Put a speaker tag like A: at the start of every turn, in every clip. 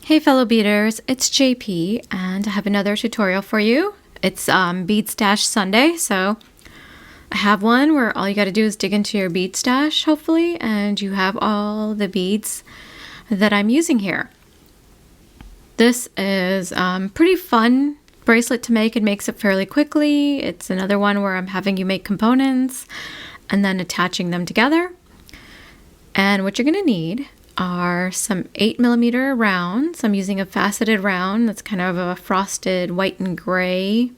A: Hey fellow beaders, it's JP and I have another tutorial for you. It's Bead Stash Sunday, so I have one where all you got to do is dig into your bead stash, hopefully, and you have all the beads that I'm using here. This is pretty fun bracelet to make. It makes it fairly quickly. It's another one where I'm having you make components and then attaching them together. And what you're going to need are some 8mm rounds. I'm using a faceted round that's kind of a frosted white and gray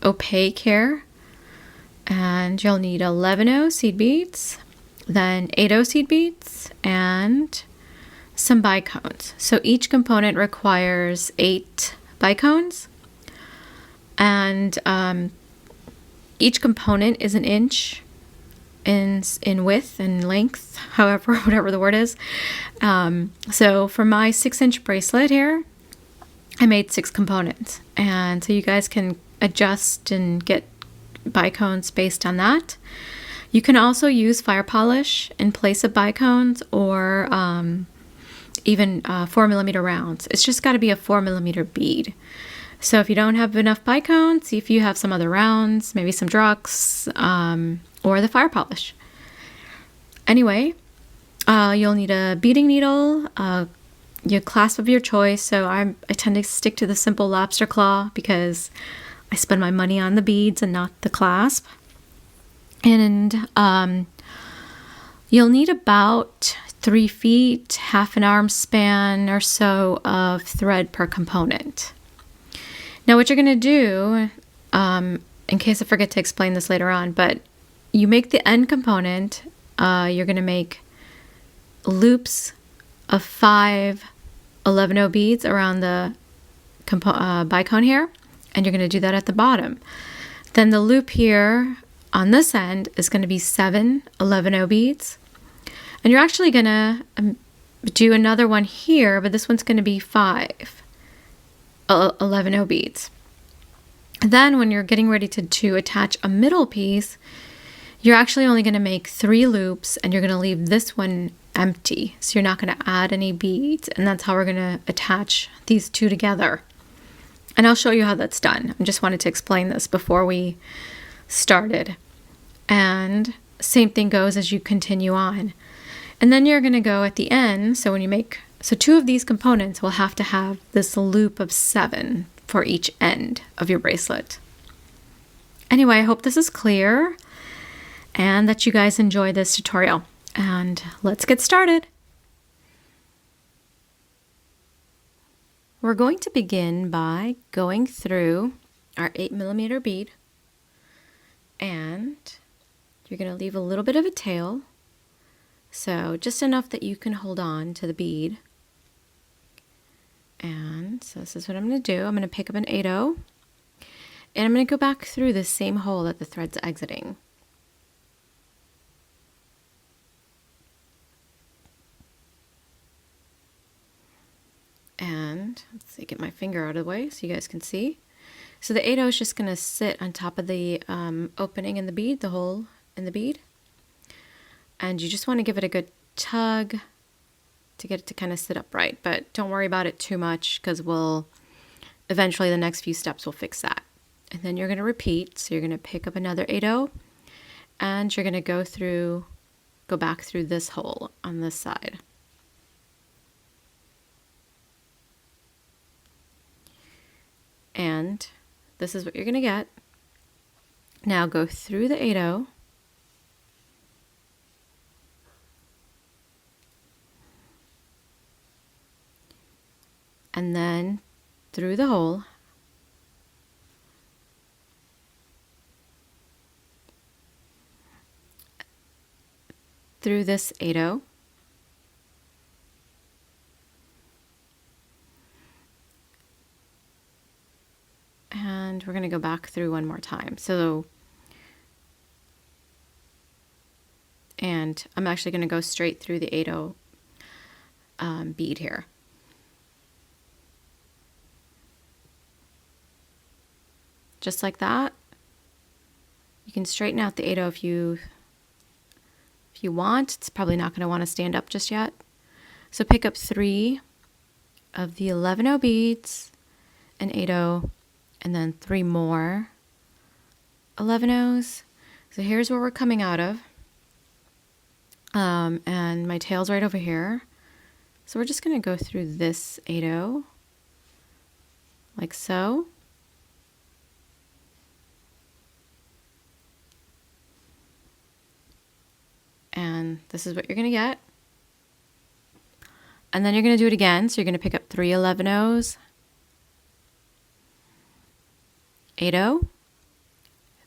A: opaque here. And you'll need 11/0 seed beads, then 8/0 seed beads, and some bicones. So each component requires 8 bicones, and each component is an inch in width and length, however, whatever the word is. So for my 6-inch bracelet here, I made 6 components, and so you guys can adjust and get bicones based on that. You can also use fire polish in place of bicones, or even 4mm rounds. It's just got to be a 4mm bead. So if you don't have enough bicones, see if you have some other rounds, maybe some Drux, or the fire polish. Anyway, you'll need a beading needle, your clasp of your choice. So I tend to stick to the simple lobster claw because I spend my money on the beads and not the clasp. And you'll need about 3 feet, half an arm span or so of thread per component. Now what you're going to do, in case I forget to explain this later on, but you make the end component, you're going to make loops of 5 11/0 beads around the bicone here, and you're going to do that at the bottom. Then the loop here on this end is going to be 7 11/0 beads, and you're actually going to do another one here, but this one's going to be 5 11/0 beads. Then when you're getting ready to attach a middle piece, you're actually only going to make 3 loops, and you're going to leave this one empty. So you're not going to add any beads, and that's how we're going to attach these two together. And I'll show you how that's done. I just wanted to explain this before we started. And same thing goes as you continue on. And then you're going to go at the end, so when you make, so 2 of these components will have to have this loop of 7 for each end of your bracelet. Anyway, I hope this is clear and that you guys enjoy this tutorial. And let's get started. We're going to begin by going through our 8mm bead, and you're going to leave a little bit of a tail, so just enough that you can hold on to the bead. And so this is what I'm going to do. I'm going to pick up an 8/0, and I'm going to go back through the same hole that the thread's exiting. And let's see, get my finger out of the way so you guys can see. So the 8/0 is just going to sit on top of the opening in the bead, the hole in the bead. And you just want to give it a good tug to get it to kind of sit upright. But don't worry about it too much, because we'll eventually, the next few steps will fix that. And then you're going to repeat. So you're going to pick up another 8/0, and you're going to go back through this hole on this side. And this is what you're going to get. Now go through the 8/0, and then through the hole, through this 8/0, and we're going to go back through one more time. So, and I'm actually going to go straight through the 8/0 bead here. Just like that. You can straighten out the 8/0 if you want. It's probably not going to want to stand up just yet. So pick up 3 of the 11 beads, an 8, and then 3 more 11. So here's where we're coming out of. And my tail's right over here. So we're just going to go through this 8, like so. And this is what you're going to get. And then you're going to do it again. So you're going to pick up 3 11, 8,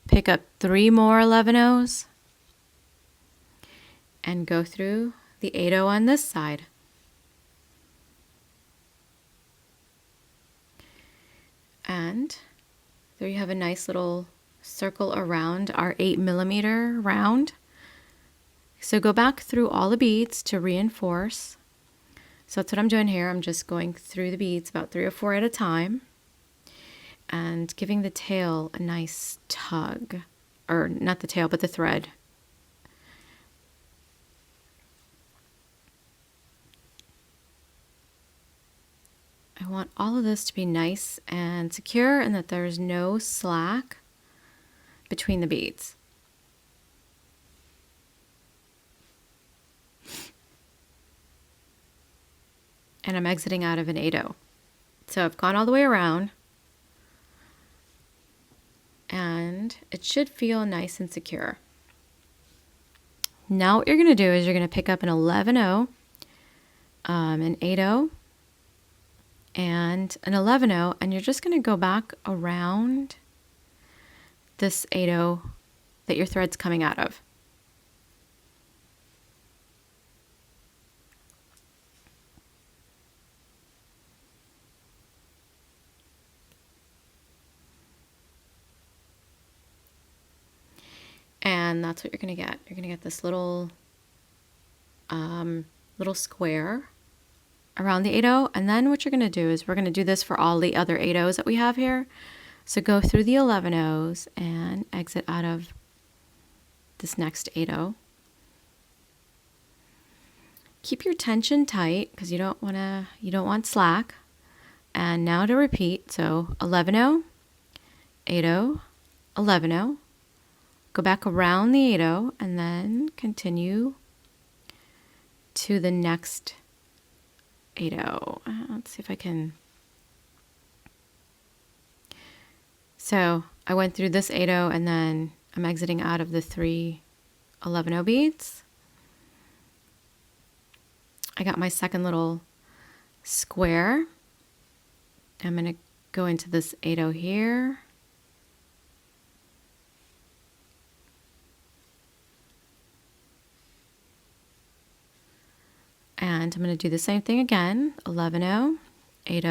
A: pick up 3 more 11, and go through the 8 on this side. And there you have a nice little circle around our 8mm round. So go back through all the beads to reinforce. So that's what I'm doing here. I'm just going through the beads about 3 or 4 at a time and giving the tail a nice tug, or not the tail, but the thread. I want all of this to be nice and secure and that there's no slack between the beads. And I'm exiting out of an 8. So I've gone all the way around and it should feel nice and secure. Now what you're going to do is you're going to pick up an 11, an 8, and an 11, and you're just going to go back around this 8 that your thread's coming out of. And that's what you're going to get. You're going to get this little little square around the 8, and then what you're going to do is we're going to do this for all the other 8 that we have here. So go through the 11 and exit out of this next 8. Keep your tension tight because you don't want slack. And now to repeat. So 11, 8, 11. Go back around the 8 and then continue to the next 8. Let's see if I can. So I went through this 8 and then I'm exiting out of the 3 11 beads. I got my second little square. I'm going to go into this 8 here. And I'm going to do the same thing again. 11, 8,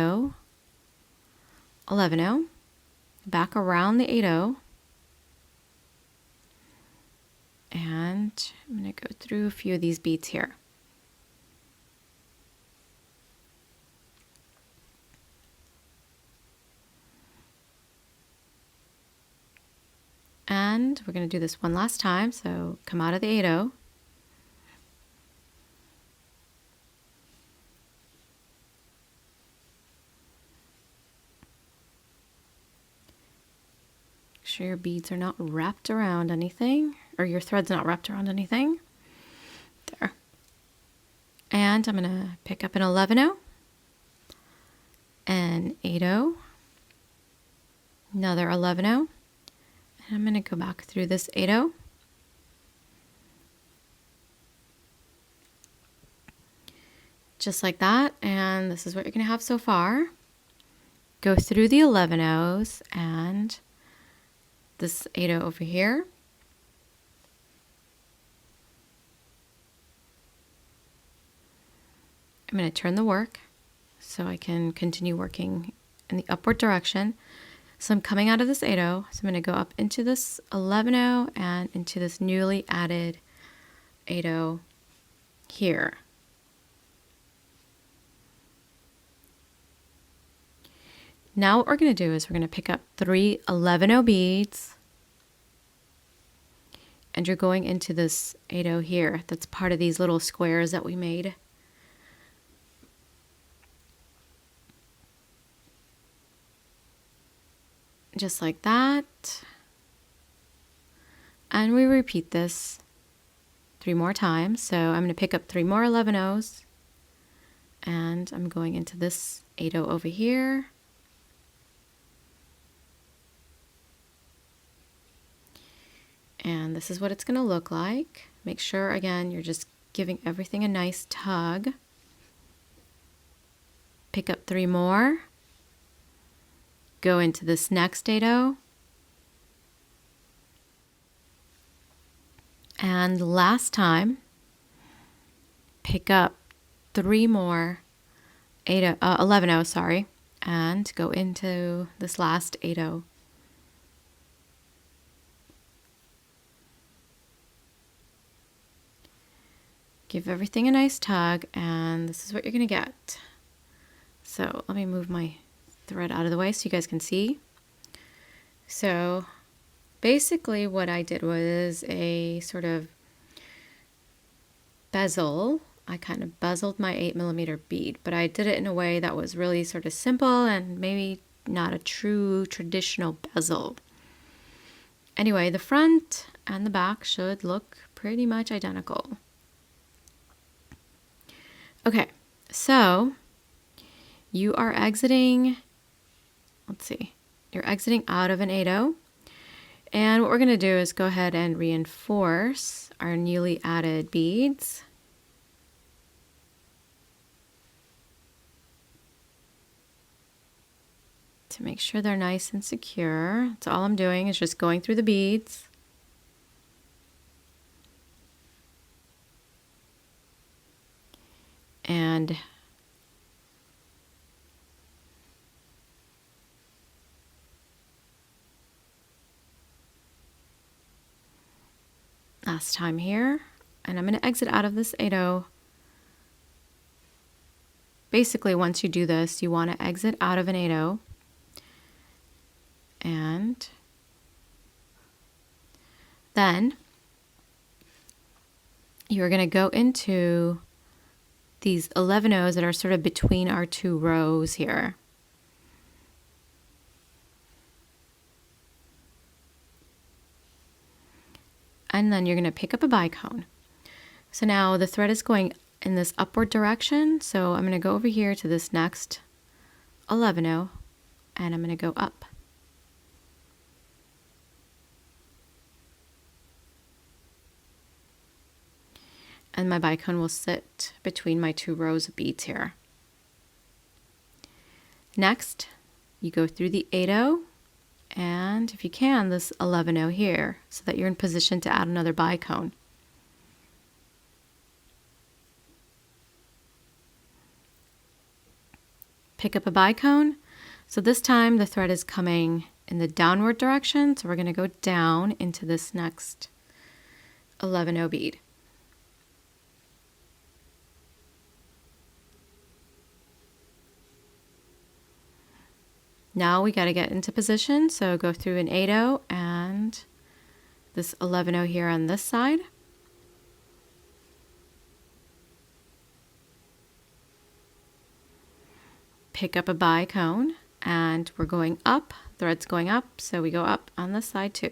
A: 11, back around the 8, and I'm going to go through a few of these beads here. And we're going to do this one last time. So come out of the 8. Make sure your beads are not wrapped around anything, or your thread's not wrapped around anything. There. And I'm going to pick up an 11, an 8, another 11, and I'm going to go back through this 8. Just like that, and this is what you're going to have so far. Go through the 11s and this 8 over here. I'm going to turn the work so I can continue working in the upward direction. So I'm coming out of this 8, so I'm going to go up into this 11 and into this newly added 8 here. Now what we're going to do is we're going to pick up 3 11 beads, and you're going into this 8 here. That's part of these little squares that we made. just like that. And we repeat this 3 more times. So I'm going to pick up 3 more 11/0s, and I'm going into this 8/0 over here. And this is what it's going to look like. Make sure, again, you're just giving everything a nice tug. Pick up 3 more. Go into this next 8/0. And last time, pick up 3 more 11/0, sorry, and go into this last 8/0. Give everything a nice tug, and this is what you're going to get. So let me move my thread out of the way so you guys can see. So basically what I did was a sort of bezel. I kind of bezeled my 8mm bead, but I did it in a way that was really sort of simple and maybe not a true traditional bezel. Anyway, the front and the back should look pretty much identical. Okay, so you are exiting, let's see, you're exiting out of an 8/0. And what we're going to do is go ahead and reinforce our newly added beads. To make sure they're nice and secure. That's all I'm doing is just going through the beads. And last time here, and I'm going to exit out of this 8/0. Basically, once you do this, you want to exit out of an 8/0, and then you're going to go into these 11/0s that are sort of between our 2 rows here. And then you're going to pick up a bicone. So now the thread is going in this upward direction. So I'm going to go over here to this next 11/0, and I'm going to go up. And my bicone will sit between my 2 rows of beads here. Next, you go through the 8/0, and if you can, this 11/0 here, so that you're in position to add another bicone. Pick up a bicone. So this time the thread is coming in the downward direction, so we're going to go down into this next 11/0 bead. Now we got to get into position, so go through an 8/0 and this 11/0 here on this side. Pick up a bicone, and we're going up, thread's going up, so we go up on this side too.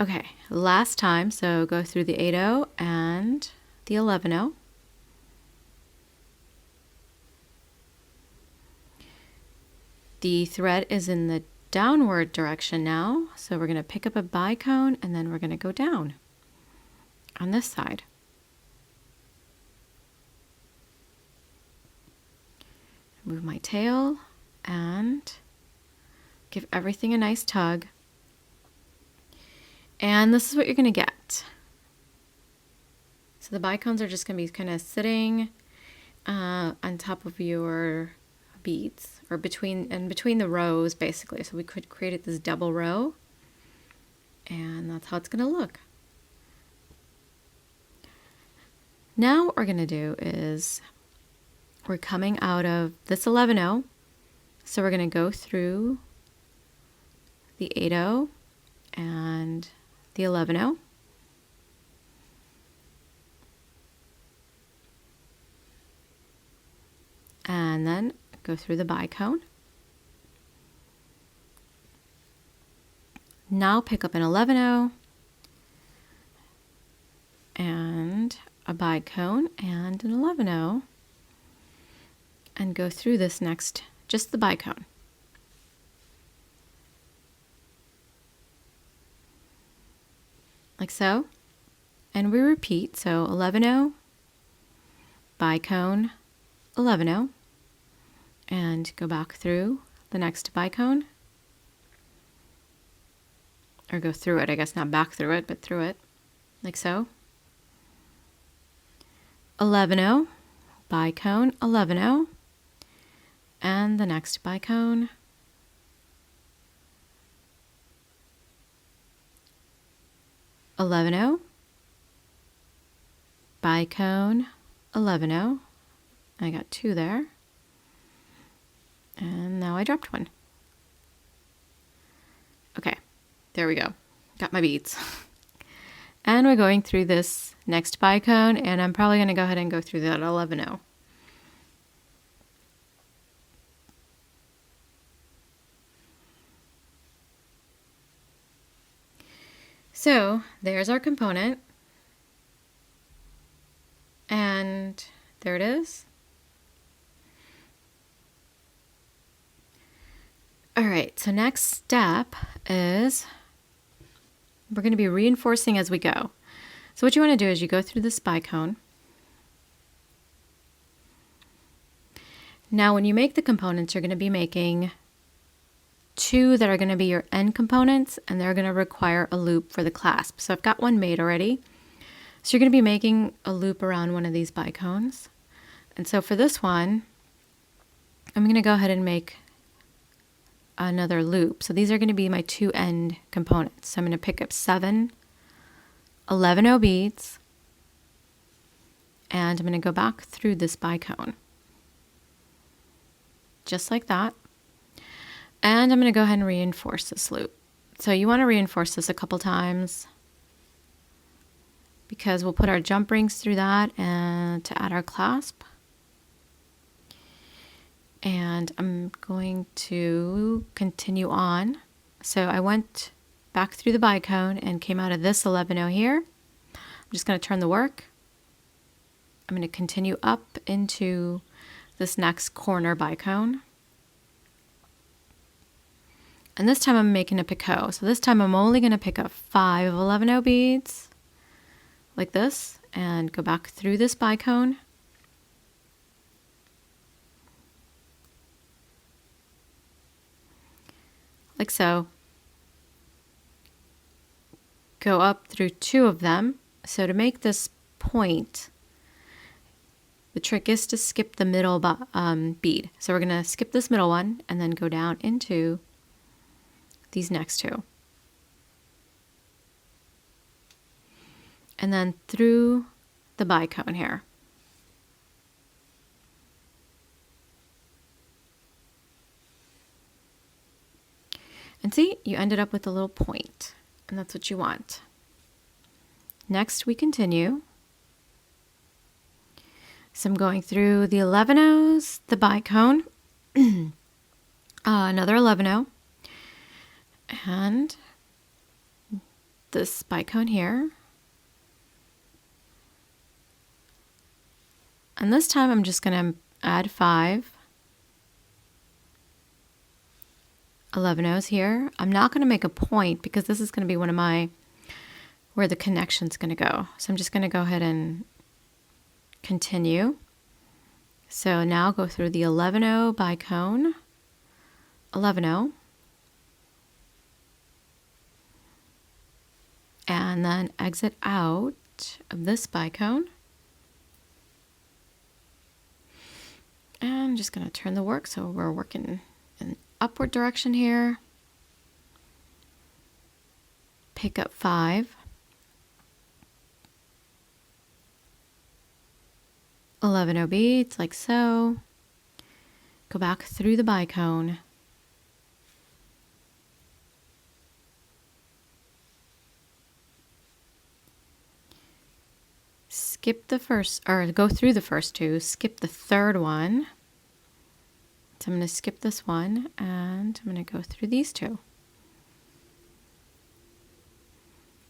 A: Okay, last time, so go through the 8/0 and the 11/0. The thread is in the downward direction now, so we're going to pick up a bicone and then we're going to go down on this side. Move my tail and give everything a nice tug. And this is what you're going to get. So the bicones are just going to be kind of sitting on top of your beads, or between the rows basically. So we could create this double row, and that's how it's going to look. Now what we're going to do is we're coming out of this 11/0, so we're going to go through the 8/0 and the 11/0. and then go through the bicone. Now pick up an 11-0 and a bicone and an 11-0 and go through this next, just the bicone. Like so. And we repeat, so 11-0, bicone, 11-0, and go back through the next bicone. Or go through it, I guess, not back through it, but through it, like so. 11-0, bicone, 11-0, and the next bicone. 11-0, bicone, 11-0. I got 2 there. And now I dropped 1. Okay, there we go. Got my beads. And we're going through this next bicone, and I'm probably going to go ahead and go through that 11-0. So there's our component, and there it is. All right, so next step is we're going to be reinforcing as we go. So what you want to do is you go through this bicone. Now when you make the components, you're going to be making 2 that are going to be your end components, and they're going to require a loop for the clasp. So I've got one made already. So you're going to be making a loop around one of these bicones. And so for this one, I'm going to go ahead and make another loop. So these are going to be my 2 end components. So I'm going to pick up 7 11-0 beads, and I'm going to go back through this bicone. Just like that. And I'm going to go ahead and reinforce this loop. So you want to reinforce this a couple times because we'll put our jump rings through that and to add our clasp. And I'm going to continue on. So I went back through the bicone and came out of this 11-0 here. I'm just going to turn the work. I'm going to continue up into this next corner bicone. And this time I'm making a picot. So this time I'm only going to pick up 5 11-0 beads like this and go back through this bicone. Like so. Go up through 2 of them. So to make this point, the trick is to skip the middle bead. So we're going to skip this middle one and then go down into these next 2. And then through the bicone here. And see, you ended up with a little point, and that's what you want. Next, we continue. So I'm going through the 11-0s, the bicone, another 11-0, and this bicone here. And this time I'm just going to add 5 11-0s here. I'm not going to make a point because this is going to be one of my, where the connection's going to go. So I'm just going to go ahead and continue. So now go through the 11-0 bicone, 11-0, and then exit out of this bicone. And I'm just going to turn the work so we're working in upward direction here. Pick up 5 11-0 beads like so. Go back through the bicone. Skip the first, or go through the first 2, skip the third one, So I'm going to skip this one and I'm going to go through these two.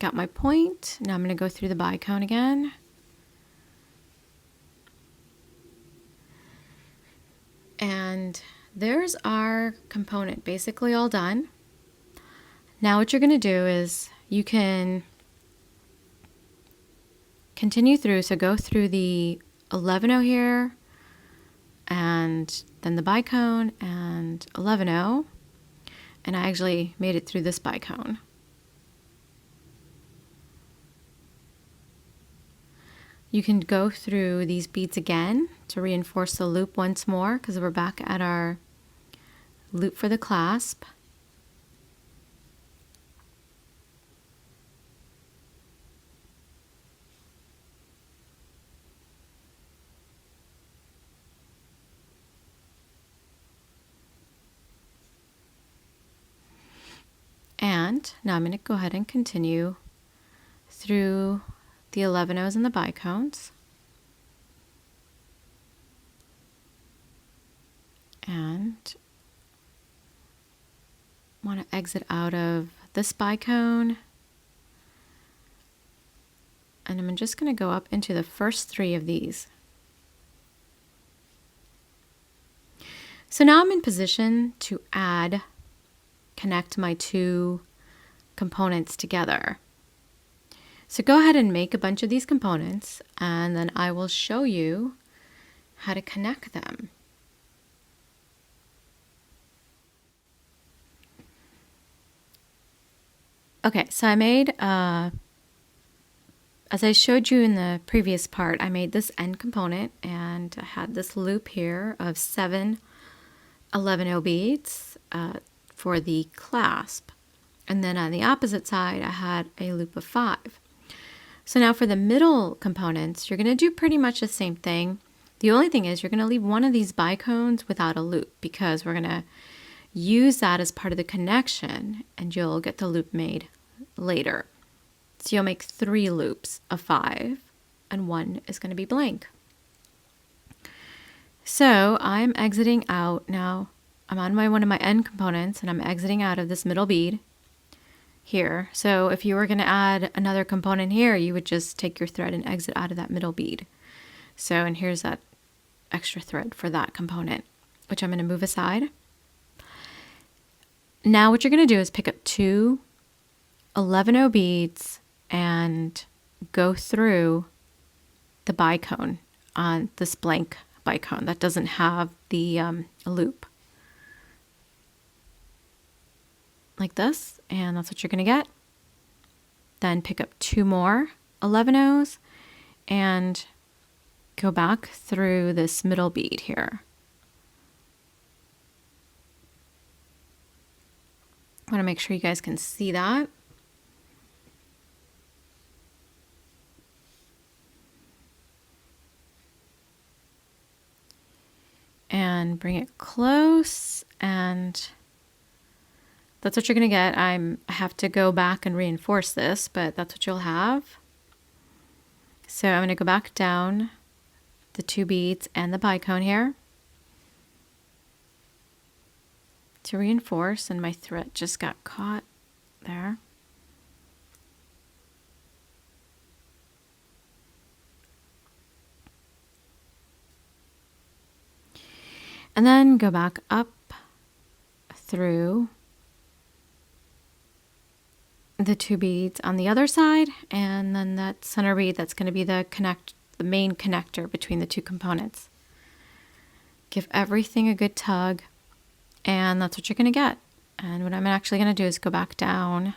A: Got my point. Now I'm going to go through the bicone again. And there's our component basically all done. Now what you're going to do is you can continue through. So go through the 11-0 here, and then the bicone and 11-0. And I actually made it through this bicone. You can go through these beads again to reinforce the loop once more, because we're back at our loop for the clasp. And now I'm going to go ahead and continue through the 11-0s and the bicones. And want to exit out of this bicone. And I'm just going to go up into the first 3 of these. So now I'm in position to connect my 2 components together. So go ahead and make a bunch of these components, and then I will show you how to connect them. Okay, so I made, as I showed you in the previous part, I made this end component, and I had this loop here of 7 11-0 beads for the clasp. And then on the opposite side, I had a loop of 5. So now for the middle components, you're going to do pretty much the same thing. The only thing is you're going to leave one of these bicones without a loop, because we're going to use that as part of the connection, and you'll get the loop made later. So you'll make 3 loops of 5, and 1 is going to be blank. So I'm exiting out now. I'm on one of my end components, and I'm exiting out of this middle bead here. So if you were going to add another component here, you would just take your thread and exit out of that middle bead. So, and here's that extra thread for that component, which I'm going to move aside. Now what you're going to do is pick up 2 11-0 beads and go through the bicone on this blank bicone that doesn't have the loop. Like this, and that's what you're going to get. Then pick up 2 more 11-0s and go back through this middle bead here. I want to make sure you guys can see that. And bring it close, and that's what you're going to get. I have to go back and reinforce this, but that's what you'll have. So I'm going to go back down the 2 beads and the bicone here to reinforce, and my thread just got caught there. And then go back up through the 2 beads on the other side, and then that center bead, that's going to be the main connector between the 2 components. Give everything a good tug, and that's what you're going to get. And what I'm actually going to do is go back down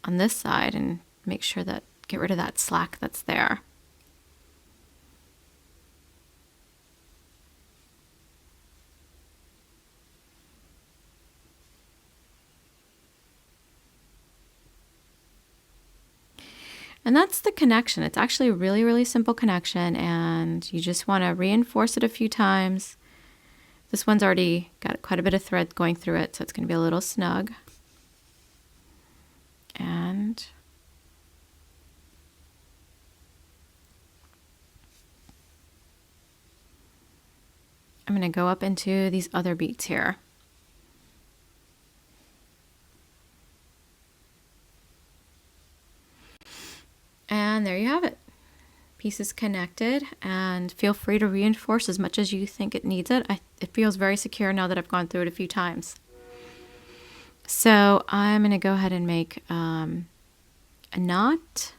A: on this side and make sure that, get rid of that slack that's there. And that's the connection. It's actually a really, really simple connection, and you just want to reinforce it a few times. This one's already got quite a bit of thread going through it, so it's going to be a little snug. And I'm going to go up into these other beads here. And there you have it. Pieces connected, and feel free to reinforce as much as you think it needs it. It feels very secure now that I've gone through it a few times. So I'm going to go ahead and make a knot.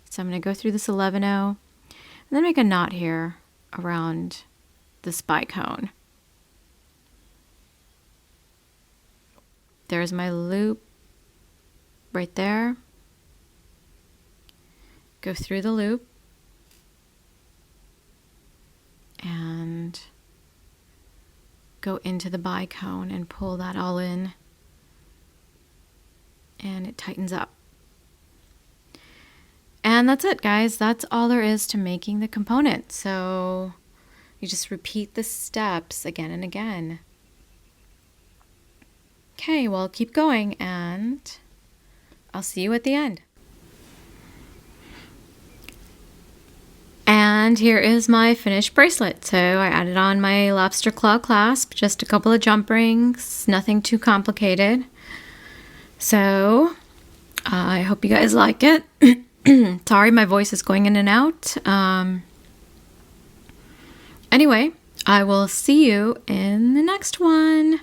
A: So I'm going to go through this 11-0 and then make a knot here around this bicone. There's my loop right there. Go through the loop and go into the bicone and pull that all in, and it tightens up. And that's it, guys. That's all there is to making the component. So you just repeat the steps again and again. Okay, well, keep going, and I'll see you at the end. And here is my finished bracelet. So I added on my lobster claw clasp, just a couple of jump rings, nothing too complicated. So I hope you guys like it. Sorry, my voice is going in and out. Anyway, I will see you in the next one.